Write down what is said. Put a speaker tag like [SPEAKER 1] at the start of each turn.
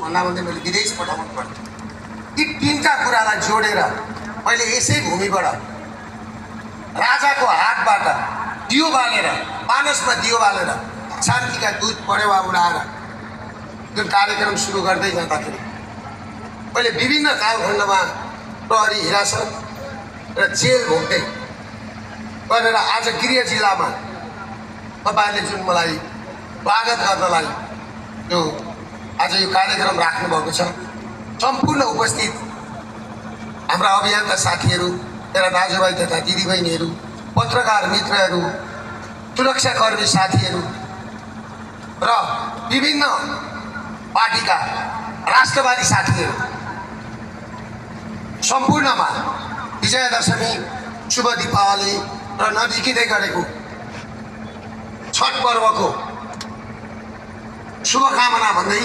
[SPEAKER 1] भन्दा भन्दै मैले विदेश पठाउनु पर्यो। यी तीनटा कुरालाई जोडेर मैले यसै भूमिबाट राजाको हातबाट दियो बालेर मानसमा दियो बालेर शान्तिका दूत परेवा उडाएर जुन कार्यक्रम सुरु गर्दै जाँदाखेरि मैले विभिन्न कालखण्डमा प्रहरी हिरासत र जेल भोग्दै गरेर आज गृह जिल्लामा तपाईँहरूले जुन मलाई स्वागत गर्नलाई यो आज यो कार्यक्रम राख्नुभएको छ, सम्पूर्ण उपस्थित हाम्रा अभियानका साथीहरू, मेरा दाजुभाइ तथा दिदीबहिनीहरू, पत्रकार मित्रहरू, सुरक्षाकर्मी साथीहरू र विभिन्न पार्टीका राष्ट्रवादी साथीहरू सम्पूर्णमा विजयादशमी, शुभ दीपावली र नजिकै गरेको छठ पर्वको शुभकामना भन्दै